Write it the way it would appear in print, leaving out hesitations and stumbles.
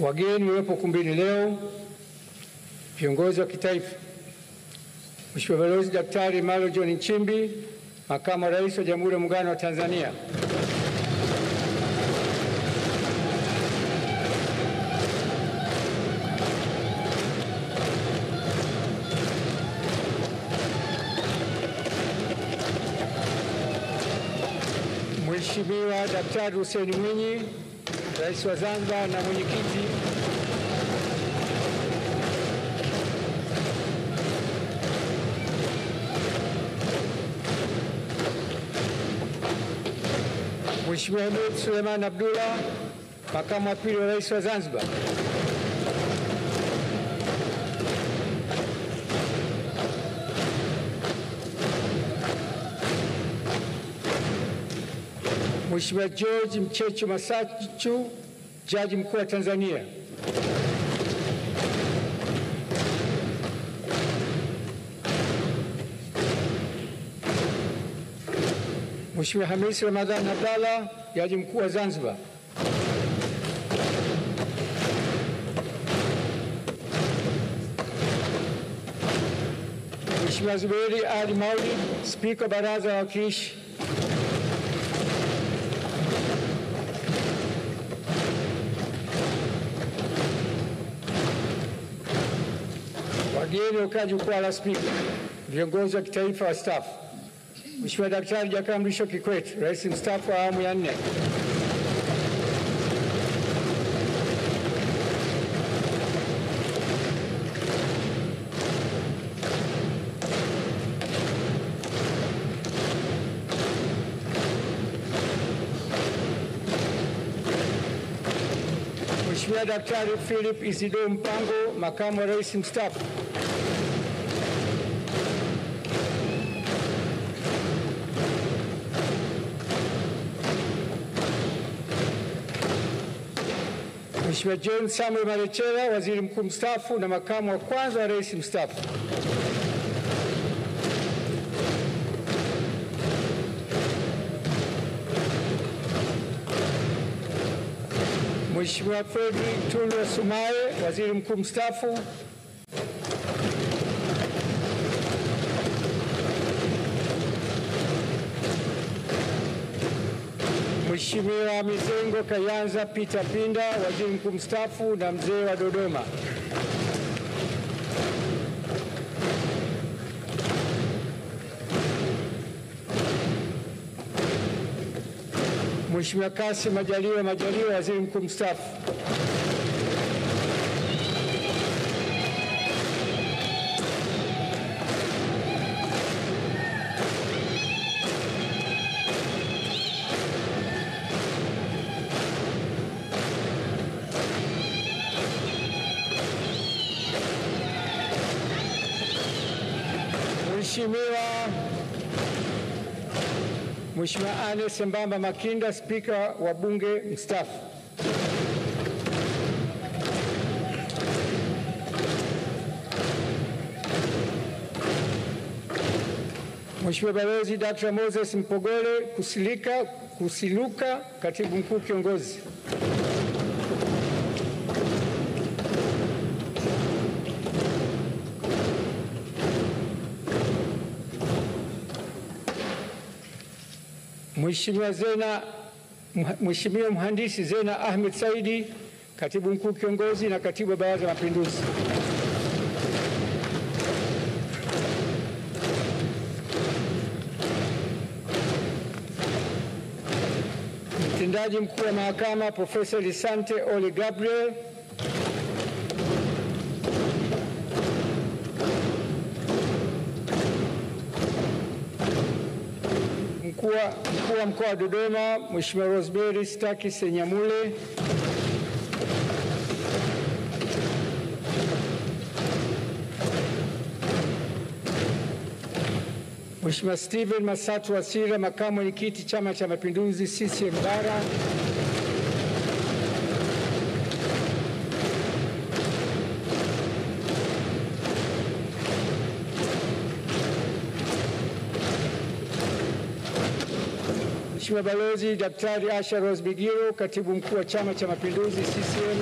wageni waliopo kumbini leo, viongozi wa kitaifa, Mheshimiwa Balozi Daktari Emmanuel John Nchimbi, Makamu wa Rais wa Jamhuri ya Muungano wa Tanzania, Mheshimiwa Daktari Hussein Mwinyi, Rais wa Zanzibar na mwenyekiti Mheshimiwa Hemed Suleiman Abdullah, Makamu wa Pili wa Rais wa Zanzibar, Mheshimiwa George Mchechu Masachu, Jaji Mkuu wa Tanzania, Mheshimiwa Hamis Ramadhan Abdalla, Jaji Mkuu wa Zanzibar, Mheshimiwa Zuberi Ali Maulid, Spika wa Baraza la Wawakilishi, wageni wakae jukwaa la Spika, viongozi wa kitaifa wastaafu, Mheshimiwa Daktari Jakaya Mrisho Kikwete, Rais mstaafu wa awamu ya 4, Mheshimiwa Daktari Philip Isidore Mpango, Makamu wa Rais mstaafu, Mheshimiwa John Samuel Malecela, Waziri Mkuu mstaafu na Makamu wa kwanza wa Rais mstaafu, Mheshimiwa Frederick Tunu Sumaye, Waziri Mkuu mstaafu, Mheshimiwa Mizengo Kayanza Peter Pinda, Waziri Mkuu mstaafu na mzee wa Dodoma, Mheshimiwa Kassim Majaliwa, Waziri Mkuu mstaafu, Mheshimiwa Anne Sembamba Makinda, Spika wa Bunge mstaafu, Mheshimiwa Balozi Dr. Moses Mpogole Kusiluka, Katibu Mkuu Kiongozi, Mheshimiwa Mhandisi Zena Ahmed Saidi, Katibu Mkuu Kiongozi na Katibu wa Baraza la Mapinduzi, Mtendaji Mkuu wa Mahakama Profesa Lisante Ole Gabriel, Mkuu wa Mkoa wa Dodoma Mheshimiwa Rosemary Staki Senyamule, Mheshimiwa Stephen Masatu Wasira, Makamu Mwenyekiti Chama cha Mapinduzi CCM Bara, Mheshimiwa Balozi Daktari Asha Rose Bigiro, Katibu Mkuu wa Chama cha Mapinduzi CCM,